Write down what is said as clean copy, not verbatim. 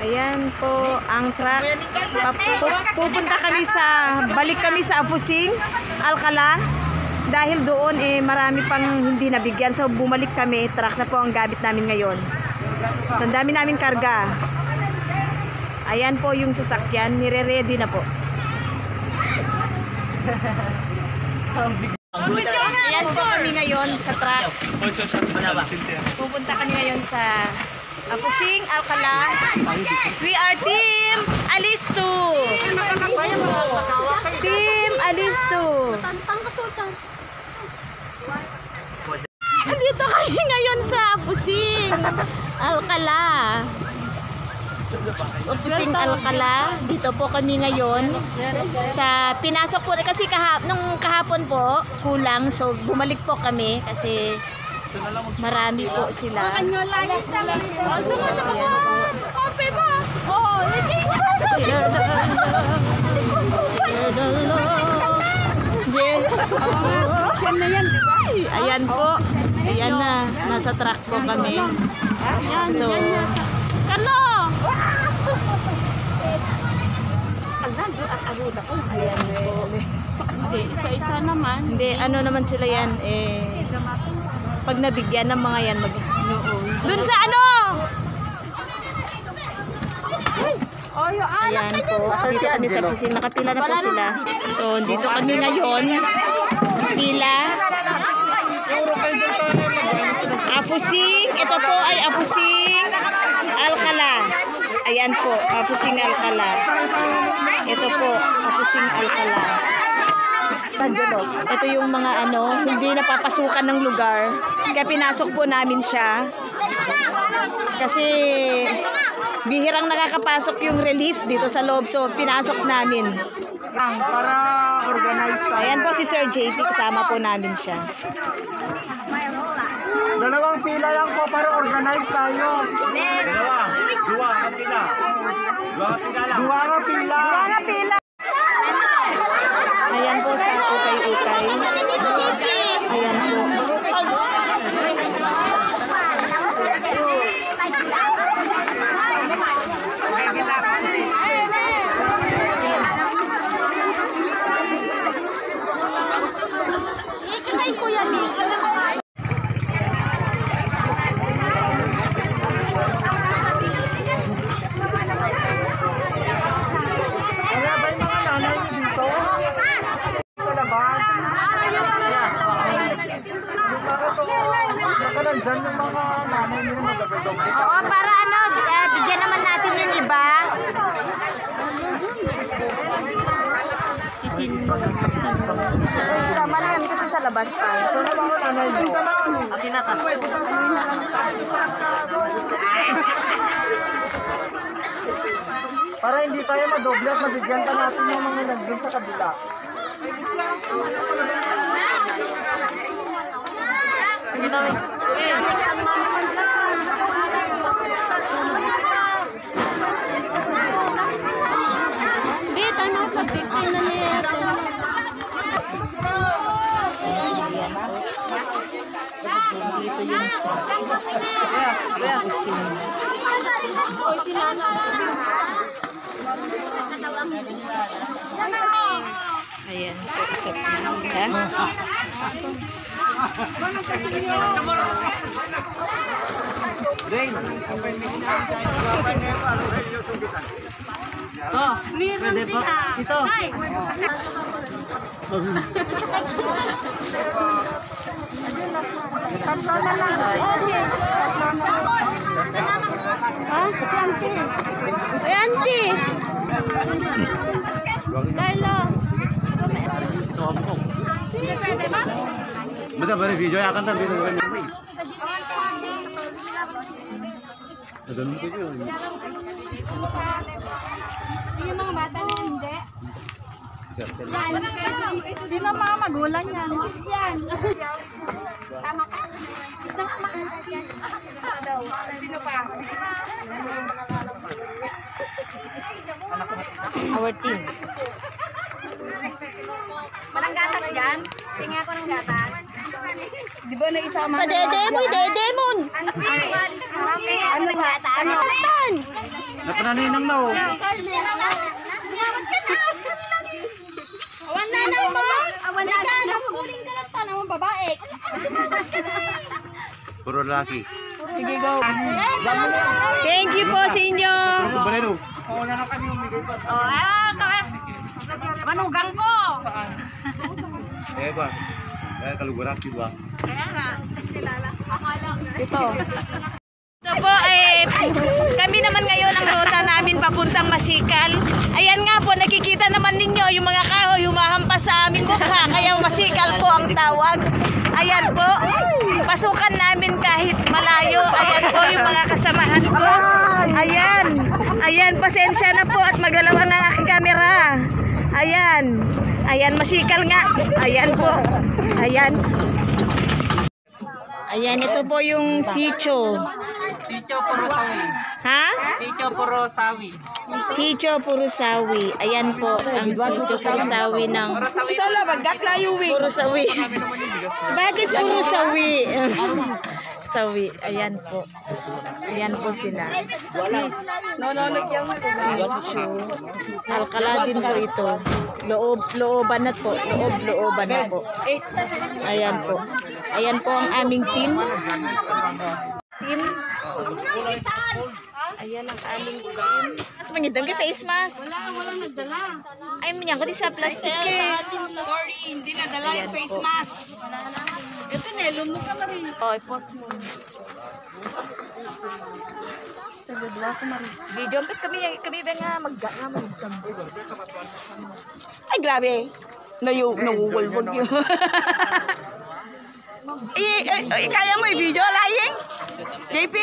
Ayan po ang truck. Pupunta kami balik kami sa Afusing, Alcala. Dahil doon marami pang hindi nabigyan. So bumalik kami, truck na po ang gamit namin ngayon. So ang dami namin karga. Ayan po yung sasakyan, nire-ready na po. Ayan po kami ngayon sa truck. Pupunta kami ngayon sa Afusing, Alcala. We are Team Alisto. Team Alisto. Dito kami ngayon sa Afusing, Alcala. Afusing, Alcala. Dito po kami ngayon. Pinasok po kasi nung kahapon po kulang, so bumalik po kami kasi marami po sila. Ayan po. Ayan na. Nasa truck po kami. So, Carlo! Ayan po. Hindi, isa-isa naman. Hindi, ano naman sila yan. Pag nabigyan ng mga yan, dun sa ano? Ayan po. Dito kami sa Afusing. Nakapila na po sila. So, dito kami ngayon. Pila. Afusing. Ito po ay Afusing, Alcala. Ayan po. Afusing, Alcala. Ito po. Afusing, Alcala. Ito yung mga hindi napapasukan ng lugar. Kaya pinasok po namin siya. Kasi bihirang nakakapasok yung relief dito sa loob. So pinasok namin. Para organize tayo. Ayan po si Sir JP. Kasama po namin siya. Dalawang pila lang po para organize tayo. Dua ka pila. Dua ka pila. Ayan po sa ukay-ukay. Ayan po. Dyan yung mga nanay nila magagawin. Oo, para bigyan naman natin yung iba. Tama na kami kasi sa labas pa. Ito na mga nanay mo. Para hindi tayo madoble at mabigyan pa natin yung mga nandun sa kabila. Hindi namin. Dito na, pag-15 na niya. Dito yung sa Afusing. Ayan po, usap na. Meron din ito. Auntie. Carlo. Betul betul video akan tadi itu kan. Ganun ko yun. Yung mga bata na hindi. Sila mga magulang yan. Yan. Tama ka. Gusto nga makakit yan. Sino pa? Our team. Walang gatas dyan? Tingnan ko ng gatas. Di ba na isama? Dede mo. Ano ba? Ano? Napananinang na oh. Awan na naman! Awan na naman! Huling ka lang tanong babae. Puro lalaki. Sige, go. Thank you po sa inyo. Ano ba rin oh? Manugang ko. Eh ba? Eh kaluguran ba? Ito. Ito po, kami naman ngayon ang ruta namin papuntang Masikal. Ayan nga po, nakikita naman ninyo yung mga kahoy humahampas sa aming mukha, kaya Masikal po ang tawag. Ayan po, pasukan namin kahit malayo. Ayan po yung mga kasamahan ko. Ayan, ayan, pasensya na po at magalaw ang aking camera. Ayan, ayan, Masikal nga. Ayan po, ayan. Ayan, ito po yung sitio. Sitio Purusawi. Ha? Sitio Purusawi. Sitio Purusawi. Ayan po ang Sitio Purusawi ng Sala magkaklayo Purusawi. Bakit Purusawi? Sawi. Ayan po. Ayan po sila. Sitio. Alcala din po ito. Looban na po. Looban na po. Ayan po. Ayan po ang aming team. Ayan ang aming team. Mas mangitang kay face mask. Walang nagdala. Ay, manyan ko di sa plastic eh. Sorry, hindi nadala yung face mask. Ito Nelo mo ka rin. Oh, i-post mo. Tagadwa ko mari. Video pet kami ba nga magtambo. Ay, grabe. Nawuwalwag yun. Kaya mo i-video, lying? JP,